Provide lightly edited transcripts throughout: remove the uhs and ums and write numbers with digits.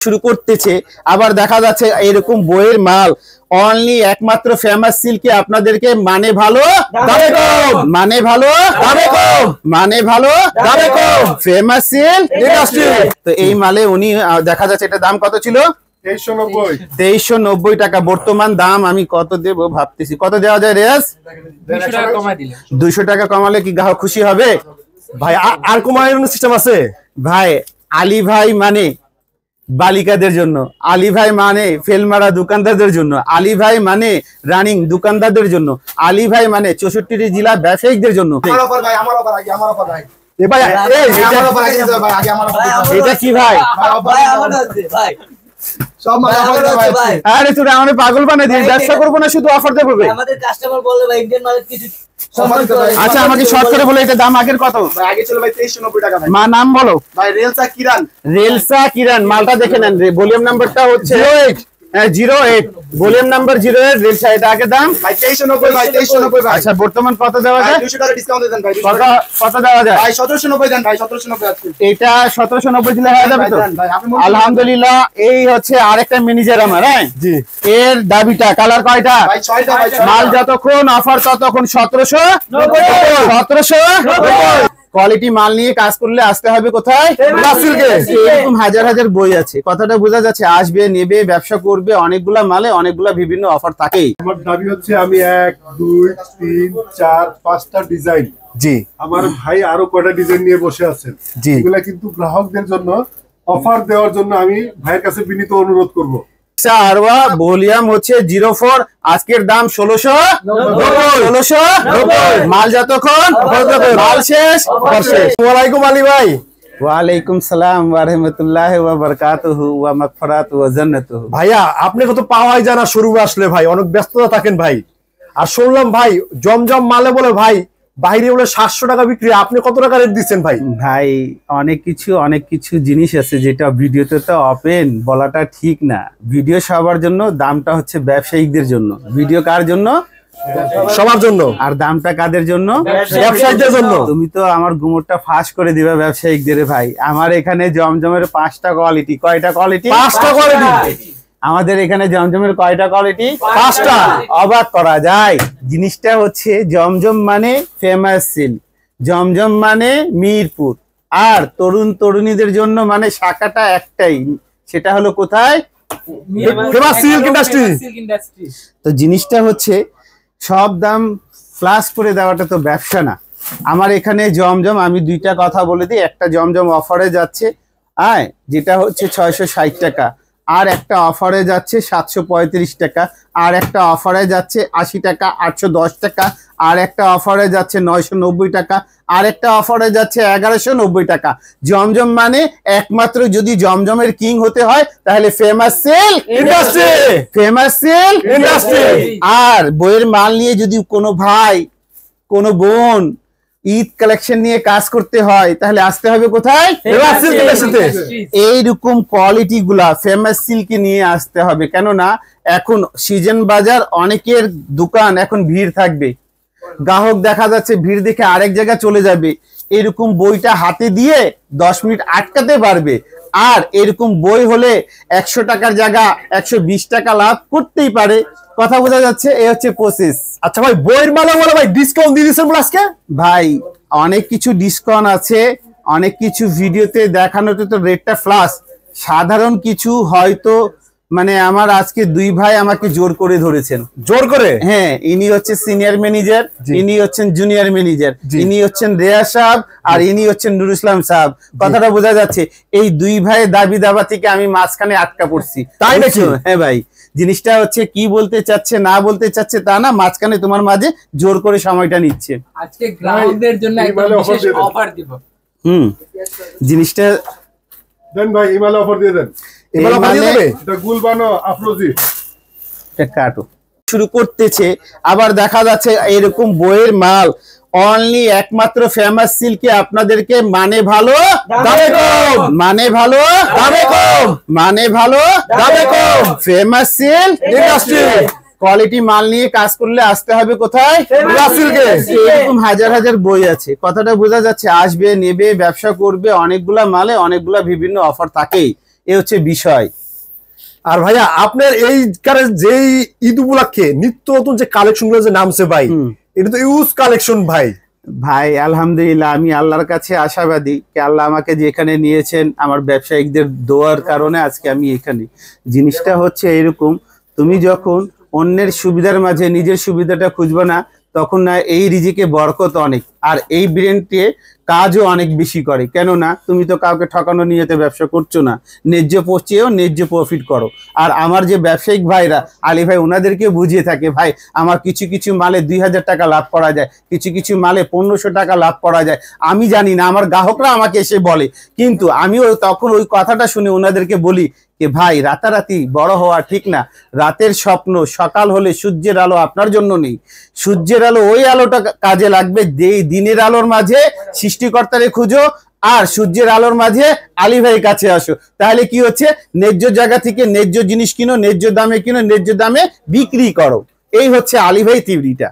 শুরু করতেছে, আবার দেখা যাচ্ছে এরকম বইয়ের মাল অনলি একমাত্র ফেমাস সিল্কে আপনাদেরকে মানে ভালো দামে কম, মানে ভালো দামে কম, মানে ভালো দামে কম, ফেমাস সিল্ক ইন্ডাস্ট্রি। তো এই মালে উনি দেখা যাচ্ছে এটা দাম কত ছিল? 2390 টাকা। বর্তমান দাম আমি কত দেব ভাবতেছি, কত দেওয়া যায় রেয়াজ? 200 টাকা কমালে কি গ্রাহক খুশি হবে ভাই? আর কমানোর সিস্টেম আছে ভাই? আলী ভাই মানে বালিকাদের জন্য, আলী ভাই মানে ফেলমারা দোকানদারদের জন্য, আলী ভাই মানে রানিং দোকানদারদের জন্য, আলী ভাই মানে 64 জেলা ব্যবসায়িকদের জন্য। এটা কি ভাই? আরে তোরা আমাদের পাগল বানাই দিস, ব্যবসা করবো না শুধু অফার দেবো। আচ্ছা আমাকে শর্ট করে বলে এটা দাম আগের কত? আগে ছিল ভাই 2390 টাকা। মা নাম বলো ভাই। রেলসা কিরান। রেলসা কিরান। মালটা দেখে নেন, ভলিউম নাম্বারটা হচ্ছে 08, ভলিউম নাম্বার 08 রেলসা। এটা আগে দাম ভাই 2390 ভাই, 2390 ভাই। আচ্ছা বর্তমান কত দেওয়া যায়? 200 টাকা ডিসকাউন্ট দেন ভাই। কত দেওয়া যায় ভাই? 1790 দেন ভাই, 1790 আছে। এটা 1790 দিলে হয়ে যাবে তো? আলহামদুলিল্লাহ। এই হচ্ছে আরেকটা ম্যানেজার আমার, হ্যাঁ জি, এর দাবিটা কালার কয়টা? ভাই 6টা ভাই। মাল যতক্ষণ অফার ততক্ষণ 1790। কোয়ালিটি মাল নিয়ে কাজ করলে আসতে হবে কোথায়? এরকম হাজার হাজার বই আছে, কথাটা বোঝা যাচ্ছে। আসবে, নেবে, ব্যবসা করবে, অনেকগুলা মালে অনেকগুলা বিভিন্ন অফার থাকেই। আমার দাবি হচ্ছে আমি 1 2 3 4 5টা ডিজাইন, জি আমার ভাই আরো কয়টা ডিজাইন নিয়ে বসে আছেন, জি, এগুলা কিন্তু গ্রাহকদের জন্য অফার দেওয়ার জন্য আমি ভাইয়ের কাছে বিনীত অনুরোধ করব। আরওয়া ভলিউম হচ্ছে 04, আজকের দাম 1690। মাল যতক্ষণ মাল শেষ শেষ। ওয়ালাইকুম আলী ভাই। ওয়ালাইকুম সালাম ওয়া রাহমাতুল্লাহি ওয়া বারাকাতুহু ওয়া মাগফিরাতুহু ওয়া জান্নাতুহু। ভাইয়া আপনি কত পাওয়াই জানা শোরুমে আসলে ভাই অনেক ব্যস্ততা থাকেন ভাই। আর শুনলাম ভাই জমজম মালে বলে ভাই বাইরে বলে 700 টাকা বিক্রি, আপনি কত টাকা রেট দিচ্ছেন ভাই? ভাই অনেক কিছু জিনিস আছে যেটা ভিডিওতে তো ওপেন বলাটা ঠিক না। ভিডিও সবার জন্য, দামটা হচ্ছে ব্যবসায়িকদের জন্য। ভিডিও কার জন্য? সবার জন্য। আর দামটা কাদের জন্য? ব্যবসায়ীদের জন্য। তুমি তো আমার গুমরটা ফাঁস করে দিবা ব্যবসায়িকদের। ভাই আমার এখানে জমজমের 5টা কোয়ালিটি। কয়টা কোয়ালিটি? 5টা কোয়ালিটি। আমাদের এখানে জমজমের কয়টা কোয়ালিটি? 5টা। অবাক করা যায়। জিনিসটা হচ্ছে জমজম মানে ফেমাস সিল্ক, জমজম মানে মিরপুর, আর তরুণ তরুণীদের জন্য মানে শাখাটা একটাই, সেটা হলো কোথায়? Famous silk industry. তো জিনিসটা হচ্ছে সব দাম ফ্লাশ করে দেওয়াটা তো ব্যবসা না। আমার এখানে জমজম, আমি 2টা কথা বলে দিই। একটা জমজম অফারে যাচ্ছে যেটা হচ্ছে 660 টাকা, আর একটা অফারে যাচ্ছে 735 টাকা, আর একটা অফারে যাচ্ছে 80 টাকা, 810 টাকা, আর একটা অফারে যাচ্ছে 990 টাকা, আর একটা অফারে যাচ্ছে 1190 টাকা। জমজম মানে একমাত্র যদি জমজমের কিং হতে হয় তাহলে famous silk industry, famous silk industry. আর বইয়ের মাল নিয়ে যদি কোনো ভাই কোনো বোন ঈদ কালেকশন নিয়ে কাজ করতে হয় তাহলে আসতে হবে কোথায়? ফেমাস সিল্ক ইন্ডাস্ট্রিতে। এইরকম কোয়ালিটি গুলা ফেমাস সিল্কে নিয়ে আসতে হবে, কেননা এখন সিজন বাজার, অনেকের দোকান এখন ভিড় থাকবে, গ্রাহক দেখা যাচ্ছে ভিড় দেখে আরেক জায়গায় চলে যাবে। এরকম বইটা হাতে দিয়ে 10 মিনিট আটকাতে পারবে। আর এরকম বই হলে 100 টাকার জায়গা 120 টাকা লাভ করতেই পারে। কথা বোঝা যাচ্ছে? এই হচ্ছে প্রসেস। আচ্ছা ভাই বইয়ের মালা বলে ভাই ডিসকাউন্ট দিয়ে দিচ্ছেন বলে আজকে? ভাই অনেক কিছু ডিসকাউন্ট আছে, অনেক কিছু ভিডিওতে দেখানোতে তো রেটটা ফ্লাশ। সাধারণ কিছু হয়তো মানে আমার আজকে 2 ভাই আমাকে জোর করে ধরেছেন। জোর করে? হ্যাঁ, ইনি হচ্ছে সিনিয়র ম্যানেজার, ইনি হচ্ছেন জুনিয়র ম্যানেজার, ইনি হচ্ছেন রেয়া সাহেব, আর ইনি হচ্ছেন নুরুল ইসলাম সাহেব। কথাটা বোঝা যাচ্ছে? এই 2 ভাইয়ের দাবি দাবা থেকে আমি মাঝখানে আটকা পড়ছি। তাই নাকি? হ্যাঁ ভাই, জিনিসটা হচ্ছে কি বলতে চাচ্ছে না বলতে চাচ্ছে তা না, মাঝখানে তোমার মাঝে জোর করে সময়টা নিচ্ছে। আজকে গ্রাহকদের জন্য একটা বিশেষ অফার দিব। জিনিসটা দেন ভাই, ইমেল অফার দিয়ে দেন। ইমেল অফার দিয়ে দেবে? এটা গুলবানো আফরোজি। এটা কাটো শুরু করতেছে, আবার দেখা যাচ্ছে এরকম বইয়ের মাল অনলি একমাত্র ফেমাস সিল্কে আপনাদেরকে মানে ভালো দামে কম, মানে ভালো দামে কম, মানে ভালো দামে কম, ফেমাস সিল্ক ইন্ডাস্ট্রি। কোয়ালিটি মাল নিয়ে কাজ করলে আসতে হবে কোথায়? এরকম হাজার হাজার বই আছে, কথাটা বোঝা যাচ্ছে। আসবে, নেবে, ব্যবসা করবে, অনেকগুলা মালে অনেকগুলা বিভিন্ন অফার থাকেই। এ হচ্ছে বিষয়। আর ভাইয়া আপনার এই যেই ঈদ উপলক্ষে নিত্য নতুন যে কালেকশন গুলো যে নামছে ভাই, এটা তো ইউজ কালেকশন ভাই। ভাই আলহামদুলিল্লাহ, আমি আল্লাহর কাছে আশাবাদী যে আল্লাহ আমাকে যেখানে নিয়েছেন আমার ব্যবসায়িকদের দোয়ার কারণে আজকে আমি এখানে। জিনিসটা হচ্ছে এরকম, তুমি যখন অন্যের সুবিধার মাঝে নিজের সুবিধাটা খুঁজবে না, তখন না এই রিজিকে বরকত অনেক, আর এই ব্র্যান্ডে কাজও অনেক বেশি করে। কেননা তুমি তো কাউকে ঠকানো নিয়েতে ব্যবসা করছো না, ন্যায্য পৌঁছেও ন্যায্য প্রফিট করো। আর আমার যে ব্যবসায়িক ভাইরা আলী ভাই ওনাদেরকে বুঝিয়ে থাকে, ভাই আমার কিছু কিছু মালে 2000 টাকা লাভ করা যায়, কিছু কিছু মালে 1500 টাকা লাভ করা যায়। আমি জানি না, আমার গ্রাহকরা আমাকে এসে বলে, কিন্তু আমিও তখন ওই কথাটা শুনে ওনাদেরকে বলি যে ভাই রাতারাতি বড় হওয়া ঠিক না, রাতের স্বপ্ন সকাল হলে সূর্যের আলো আপনার জন্য নেই, সূর্যের আলো ওই আলোটা কাজে লাগবে যেই দিনের আলোর মাঝে সৃষ্টিকর্তারে খুঁজো, আর সূর্যের আলোর মাঝে আলী ভাইয়ের কাছে আসো। তাহলে কি হচ্ছে, ন্যায্য জায়গা থেকে ন্যায্য জিনিস কিনো, ন্যায্য দামে কিনো, ন্যায্য দামে বিক্রি করো। এই হচ্ছে আলী ভাই থিওরিটা।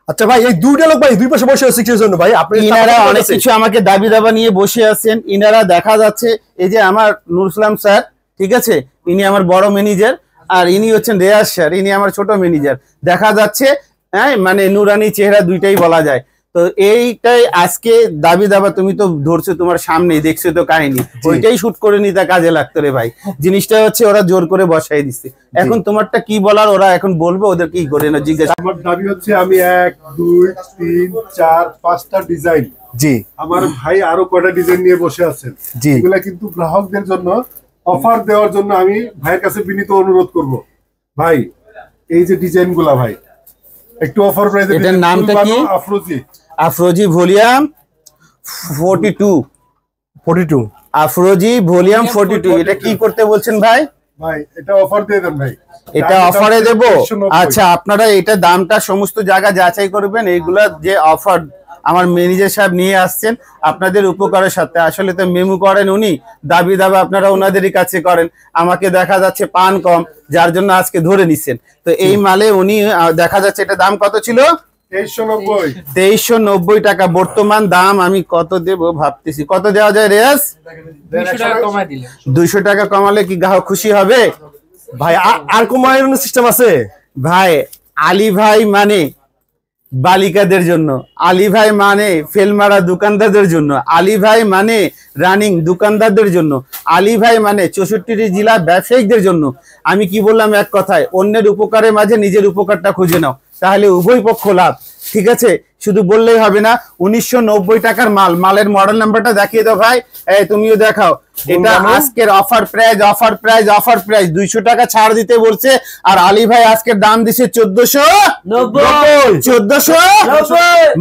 আচ্ছা ভাই, এই দুইটা লোক ভাই দুই পাশে বসে আছে কিসের জন্য ভাই? আপনি ইনারা অনেক কিছু আমাকে দাবি দাবা নিয়ে বসে আছেন। ইনারা দেখা যাচ্ছে এই যে আমার নুর ইসলাম স্যার, ঠিক আছে, ইনি আমার বড় ম্যানেজার, আর ইনি হচ্ছেন রেয়াজ স্যার, ইনি আমার ছোট ম্যানেজার। দেখা যাচ্ছে হ্যাঁ, মানে নুরানি চেহারা দুইটাই বলা যায়। তো এইটাই আজকে দাবি দাবা, তুমি তো ধরছো তোমার সামনে, দেখছো তো কাহিনী, ওইটাই শুট করে নিতে কাজে লাগতো রে ভাই। জিনিসটা হচ্ছে ওরা জোর করে বসাই দিচ্ছে। এখন তোমারটা কি বলার ওরা এখন বলবে, ওদের কি করে না জিজ্ঞাসা। আমার দাবি হচ্ছে আমি 1 2 3 4 5টা ডিজাইন, জি আমার ভাই আরো কয়টা ডিজাইন নিয়ে বসে আছেন, জি। এগুলা কিন্তু গ্রাহকদের জন্য অফার দেওয়ার জন্য আমি ভাইয়ের কাছে বিনীত অনুরোধ করব। ভাই এই যে ডিজাইন গুলা ভাই একটু অফার প্রাইসে, এটার নামটা কি? আফরোজি। আফরোজি ভলিউম 42, আফরোজি ভলিউম 42। এটা কি করতে বলছেন ভাই? ভাই এটা অফার দিয়ে দেন ভাই, এটা অফারে দেব। আচ্ছা, আপনারা এটা দামটা সমস্ত জায়গা যাচাই করবেন। এইগুলা যে অফার আমার ম্যানেজার সাহেব নিয়ে আসছেন আপনাদের উপকারের সাথে, আসলে তো মেমু করেন উনি, দাবি দাবা আপনারা ওনাদেরই কাছে করেন। আমাকে দেখা যাচ্ছে পান কম, যার জন্য আজকে ধরে নিচ্ছেন। তো এই মালে উনি দেখা যাচ্ছে এটা দাম কত ছিল? 2390 টাকা বর্তমান দাম। আমি কত দেব ভাবতেছি, কত দেওয়া যায় রেয়াজ? 200 টাকা কমাই দিলেন। 200 টাকা কমালে কি গ্রাহক খুশি হবে ভাই? আর কমানোর সিস্টেম আছে ভাই? আলী ভাই মানে বালিকাদের জন্য, আলী ভাই মানে ফেলমারা দোকানদারদের জন্য, আলী ভাই মানে রানিং দোকানদারদের জন্য, আলী ভাই মানে 64টি জেলা ব্যবসায়িকদের জন্য। আমি কি বললাম এক কথায়, অন্যের উপকারের মাঝে নিজের উপকারটা খুঁজে নাও, তাহলে উভয় পক্ষ লাভ। ঠিক আছে, শুধু বললেই হবে না। 1990 টাকার মাল, মালের মডেল নাম্বারটা দেখিয়ে দাও ভাই। এই তুমিও দেখাও। এটা আজকের offer price, offer price, offer price 200 টাকা ছাড় দিতে বলছে, আর আলী ভাই আজকের দাম দিছে 1490।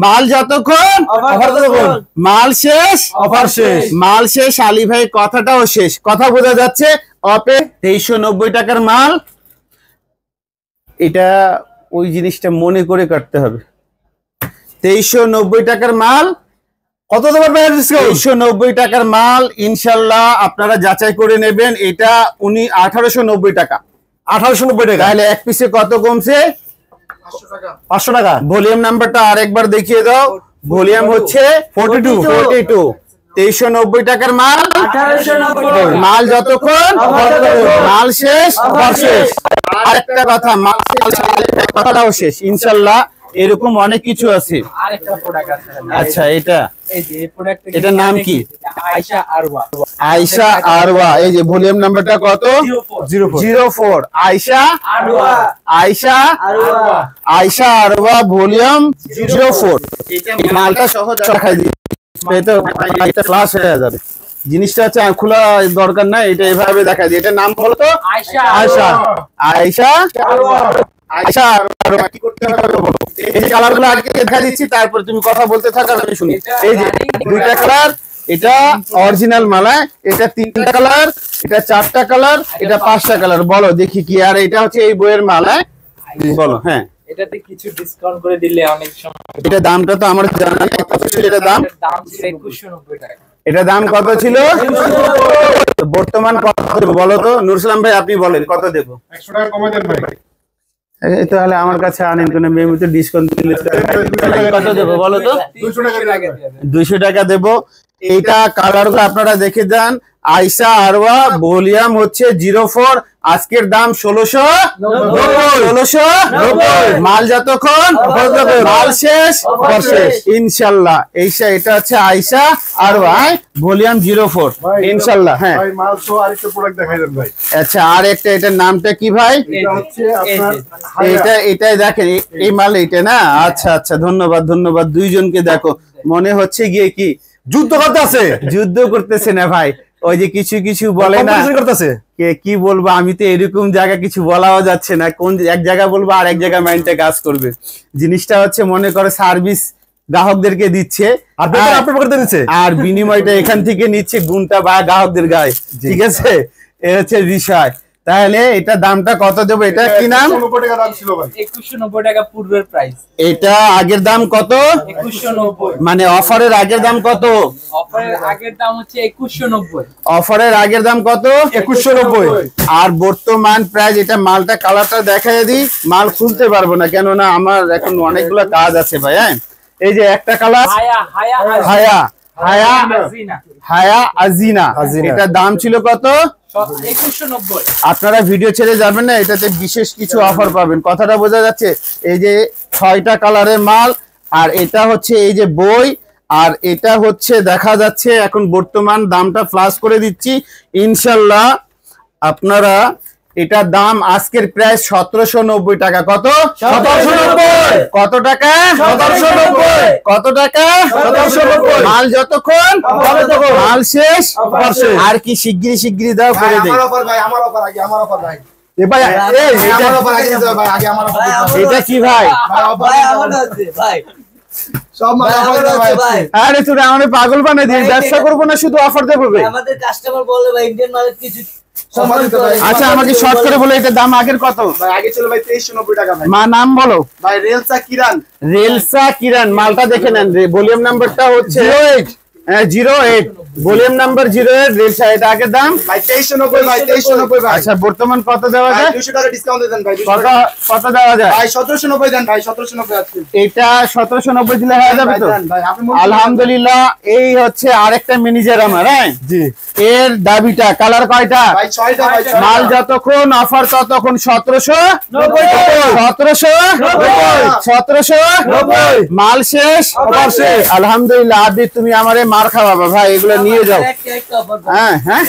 মাল যতক্ষণ মাল শেষ, অফার শেষ, মাল শেষ, আলী ভাই কথাটাও শেষ। কথা বোঝা যাচ্ছে। অপে 2390 টাকার মাল, এটা ওই জিনিসটা মনে করে কাটতে হবে। 2390 টাকার মাল, কত দেবেন ভাই? 2390 টাকার মাল ইনশাল্লাহ আপনারা যাচাই করে নেবেন। এটা উনি 1890 টাকা। 1890 টাকা। তাহলে এক পিসে কত কমছে? 500 টাকা। ভলিউম নাম্বারটা আরেকবার দেখিয়ে দাও। ভলিউম হচ্ছে 42। 2390 টাকার মাল, 1890 মাল যতক্ষণ মাল শেষ, অফার শেষ। আরেকটা কথা, মাল শেষ কথাটাও শেষ ইনশাল্লাহ। এরকম অনেক কিছু আছে। আরেকটা প্রোডাক্ট আছে। আচ্ছা, এটা এই যে এই প্রোডাক্টটা, এটার নাম কি? আয়েশা আরওয়া। আয়েশা আরওয়া। এই যে ভলিউম নাম্বারটা কত? 04। আয়েশা আরওয়া, আয়েশা আরওয়া, আয়েশা আরওয়া ভলিউম 04। মালটা সহজ রাখাই দিই, এটা একটা ক্লাস হয়ে যাবে। জিনিসটা হচ্ছে খোলা দরকার না, এটা এভাবে দেখা দিই। এটার নাম বলো তো? আয়েশা আয়েশা, আয়েশা আরওয়া। আয়েশা আরওয়া। কি করতে হবে বলো? এই যে কালারগুলো আগে দেখা দিচ্ছি, তারপর তুমি কথা বলতে থাকো, আমি শুনি। এই যে 2টা কালার, এটা অরিজিনাল মালা, এটা 3টা কালার, এটা 4টা কালার, এটা 5টা কালার। বলো দেখি কি। আর এটা হচ্ছে এই বইয়ের মালা, বলো। হ্যাঁ, এটাতে কিছু ডিসকাউন্ট করে দিলে অনেক সময়। এটা দামটা তো আমার জানা নেই, কত ছিল এটা দাম? দাম ছিল 2190 টাকা। এটা দাম কত ছিল? বর্তমান কত দেবো বলো তো? নুর ইসলাম ভাই আপনি বলেন কত দেবো? 100 টাকা কমাই দেন ভাই। তাহলে আমার কাছে আনেন, কোনো মেমোতে ডিসকাউন্ট দিলে কত দেবো বলো তো? 200 টাকা দিয়ে দেন। 200 টাকা দেবো। এইটা কালারগুলো আপনারা দেখে যান। আয়শা আরওয়া, ভলিউম হচ্ছে 04, আজকের দাম 1690, মাল যতক্ষণ মাল শেষ ইনশাল্লাহ। এটা হচ্ছে আয়শা আরওয়া, ভলিউম 04 ইনশাল্লাহ। হ্যাঁ ভাই মাল তো আরেকটা প্রোডাক্ট দেখাই দেন ভাই। আচ্ছা, আর একটা, এটার নামটা কি ভাই? এটা হচ্ছে আপনার এটাই দেখেন, এই মাল এটা না? আচ্ছা আচ্ছা, ধন্যবাদ ধন্যবাদ। দুইজনকে দেখো, মনে হচ্ছে গিয়ে কি যুদ্ধ করতে আছে, যুদ্ধ করতেছে না ভাই, ওই যে কিছু কিছু বলে না, competition করতেছে। কি বলবো, আমি তো এরকম জায়গা কিছু বলাও যাচ্ছে না, কোন এক জায়গা বলবো আর এক জায়গায় মাইন্ডটা কাজ করবে। জিনিসটা হচ্ছে মনে করে সার্ভিস গ্রাহকদেরকে দিচ্ছে আর বেতন আপনার পকেটে দিচ্ছে, আর বিনিময়টা এখান থেকে নিচ্ছে গুণটা বা গ্রাহকদের গায়ে। ঠিক আছে, এ হচ্ছে বিষয়। তাহলে এটা দামটা কত দেবো? এটা কি নাম? 2190 টাকা দাম ছিল ভাই। 2190 টাকা পূর্বের প্রাইস। এটা আগের দাম কত? 2190। মানে অফারের আগের দাম কত? অফারের আগের দাম হচ্ছে 2190। অফারের আগের দাম কত? 2190। আর বর্তমান প্রাইস, এটা মালটা কালারটা দেখাই দিই, মাল খুলতে পারবো না কেননা আমার এখন অনেকগুলো কাজ আছে ভাই। হ্যাঁ, এই যে একটা কালার হায়া হায়া হায়া আজিনা হায়া আজিনা, এটার দাম ছিল কত? 2190। আপনারা ভিডিও ছেড়ে যাবেন না, এটাতে বিশেষ কিছু অফার পাবেন, কথাটা বোঝা যাচ্ছে? এই যে 6টা কালারের মাল, আর এটা হচ্ছে এই যে বই, আর এটা হচ্ছে দেখা যাচ্ছে এখন বর্তমান দামটা ফ্লাশ করে দিচ্ছি ইনশাল্লাহ। আপনারা এটার দাম আজকের প্রায় 1790 টাকা। কত? 1790। কত টাকা? 1790। কত টাকা? 1790। মাল যতক্ষণ মাল শেষ আর কি শিগগিরি দাও করে দেই। এ ভাই, এটা কি ভাই? আরে তুই আমাদের পাগল বানাই দিস, ব্যবসা করবো না শুধু অফার দেবো। আমাদের কাস্টমার বলে ভাই ইন্ডিয়ান মালের কিছু আচ্ছা, আমাকে শর্ট করে বলে এটার দাম আগের কত? ভাই আগে ছিল ভাই 2390 টাকা ভাই। মা নাম বলো ভাই রেলসা কিরান। রেলসা কিরান, মালটা দেখে নেন, ভলিউম নাম্বারটা হচ্ছে 08, ভলিউম নাম্বার 08, রেলসা। এটা আগের দাম ভাই 2390 ভাই, 2390 ভাই। আচ্ছা, বর্তমান কত দেওয়া যায়? 200 টাকা ডিসকাউন্ট দেন ভাই। কত দেওয়া যায়? ভাই 1790 দেন ভাই, 1790 আছে। এটা 1790 দিলে হয়ে যাবে তো? ভাই আপনি আলহামদুলিল্লাহ। এই হচ্ছে আরেকটা ম্যানেজার আমার। হ্যাঁ জি, এর দাবিটা, কালার কয়টা? ভাই 6টা ভাই। মাল যতক্ষণ অফার ততক্ষণ 1790, মাল শেষ অফার শেষ। আলহামদুলিল্লাহ। আদি তুমি আমারে মার খাওয়াবা ভাই, এগুলো নিয়ে যাও। একটা অফার হ্যাঁ হ্যাঁ,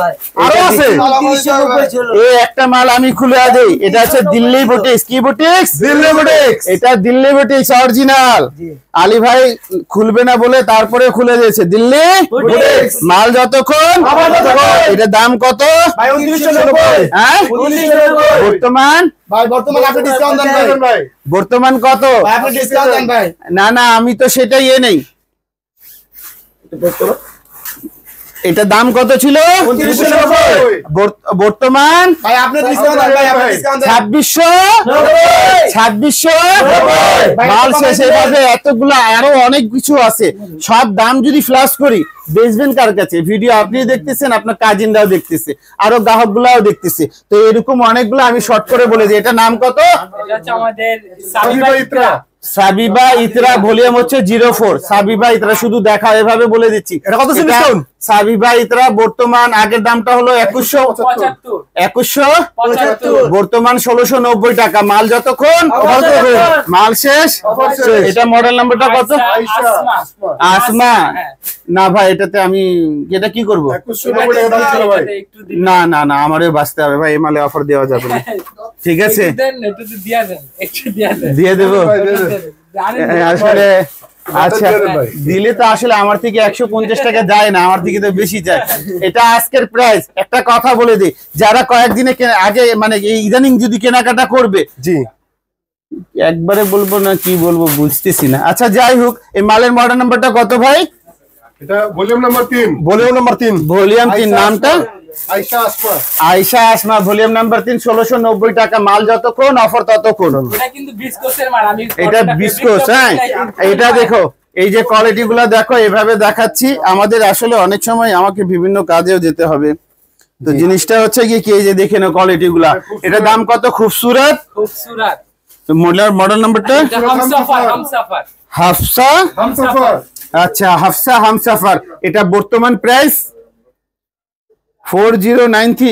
ভাই আরো আছে। 3090 ছিল। এই একটা মাল আমি খুলে দেই, এটা হচ্ছে দিল্লি বুটিক্স। কি বুটিক্স? দিল্লি বুটিক্স। এটা দিল্লি বুটিক্স অরিজিনাল। আলী ভাই খুলবে না বলে তারপরে খুলে দিয়েছে দিল্লি বুটিক্স। মাল যতক্ষণ এটা দাম কত? ভাই 2990। হ্যাঁ, 2990। বর্তমান ভাই বর্তমান আপনি ডিসকাউন্ট দেন ভাই। বর্তমান কত? ভাই আপনি ডিসকাউন্ট দেন ভাই। না আমি তো সেটাই নেই। এটা দাম কত ছিল? 2990। বর্তমান ভাই আপনি ডিসকাউন্ট দেন ভাই, আপনি ডিসকাউন্ট দেন। 2600 মাল শেষ। এভাবে এতগুলো আরো অনেক কিছু আছে, সব দাম যদি ফ্ল্যাশ করি বেচবেন কার কাছে? ভিডিও আপনি দেখতেছেন, আপনার কাজিনরাও দেখতেছে, আরো গ্রাহক গুলাও দেখতেছে, তো এরকম অনেকগুলো আমি শর্ট করে বলে দিই। এটা নাম কত? এটা হচ্ছে আমাদের সাবিবা ইত্রা। সাবিবা ইতরা, ভলিউম হচ্ছে 04। সাবিবা ইতরা, শুধু দেখা এভাবে বলে দিচ্ছি। এটা কত ছিল ডিসকাউন্ট? সাবিবা ইতরা বর্তমান আগের দামটা হলো 2175, বর্তমান 1690 টাকা। মাল যতক্ষণ মাল শেষ। এটা মডেল নাম্বারটা কত? আসমা। না ভাই, এটাতে আমি এটা কি করব? 2190 টাকা দাম ছিল ভাই। না আমারও বাঁচতে হবে ভাই, এই মালে অফার দেওয়া যাবে না। ঠিক আছে, দিয়ে দেবো আসলে। আচ্ছা, দিলে তো আসলে আমার থেকে 150 টাকা যায় না, আমার থেকে তো বেশি যায়। এটা আজকের প্রাইস। একটা কথা বলে দিই, যারা কয়েকদিনে আগে মানে এই ইদানিং যদি কেনাকাটা করবে, জি একবারে বলবো না কি বলবো বুঝতেছি না। আচ্ছা যাই হোক, এই মালের মডেল নাম্বারটা কত ভাই? এটা volume number 3। Volume number 3। Volume 3, নামটা আয়শা আসমা। আয়শা আসমা, ভলিউম নাম্বার 3, 1690 টাকা। মাল যতক্ষণ অফার ততক্ষণ। এটা কিন্তু বিস্কোসের মাল। আমি এটা বিস্কোস। হ্যাঁ, এটা দেখো, এই যে কোয়ালিটি গুলা দেখো, এভাবে দেখাচ্ছি। আমাদের আসলে অনেক সময় আমাকে বিভিন্ন কাজেও যেতে হবে, তো জিনিসটা হচ্ছে কি এই যে দেখে নাও কোয়ালিটি গুলা। এটা দাম কত? খুবসুরত। তো মডেল নাম্বারটা হাফসা হামসাফার। আচ্ছা, হাফসা হামসাফার। এটা বর্তমান প্রাইস 4090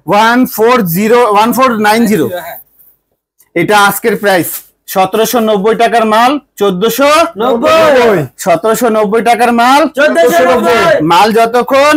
1490 হ্যাঁ এটা আজকের প্রাইস 1790 টাকার মাল 1490 1790 টাকার মাল 1490 মাল যতক্ষণ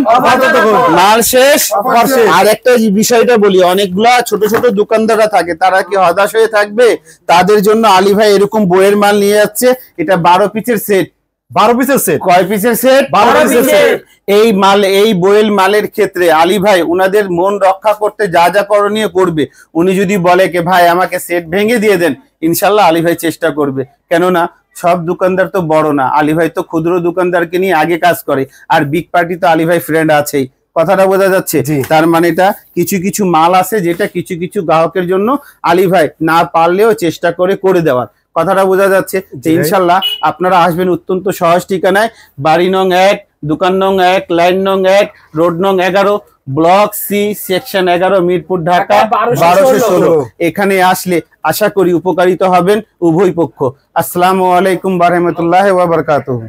মাল শেষ অফার শেষ। আর একটা বিষয়টা বলি, অনেকগুলা ছোট ছোট দোকানদাররা থাকে, তারা কি হতাশ হয়ে থাকবে? তাদের জন্য আলী ভাই এরকম বইয়ের মাল নিয়ে যাচ্ছে। এটা 12 পিসের সেট। 12 পিসের সেট। কয় পিসের সেট? 12 পিসের সেট। এই মাল, এই বইয়ের মালের ক্ষেত্রে আলী ভাই উনাদের মন রক্ষা করতে যা যা করণীয় করবে। উনি যদি বলে কে ভাই আমাকে সেট ভেঙে দিয়ে দেন, ইনশাল্লাহ আলী ভাই চেষ্টা করবে। কেননা সব দোকানদার তো বড় না, আলী ভাই তো ক্ষুদ্র দোকানদারকে নিয়ে আগে কাজ করে, আর বিগ পার্টি তো আলী ভাই ফ্রেন্ড আছেই। কথাটা বোঝা যাচ্ছে? জি। তার মানে এটা কিছু কিছু মাল আছে যেটা কিছু কিছু গ্রাহকের জন্য আলী ভাই না পারলেও চেষ্টা করে দেওয়ার। কথাটা বোঝা যাচ্ছে যে ইনশাল্লাহ আপনারা আসবেন অত্যন্ত সহজ ঠিকানায়, বাড়ি নং 1, দোকান নং 1, লাইন নং 1, রোড নং 11, block C, section 11, Mirpur, Dhaka 1216। এখানে আসলে আশা করি উপকারিত হবেন উভয় পক্ষ। আসসালামু আলাইকুম ওয়া রাহমাতুল্লাহি ওয়া বারাকাতুহু।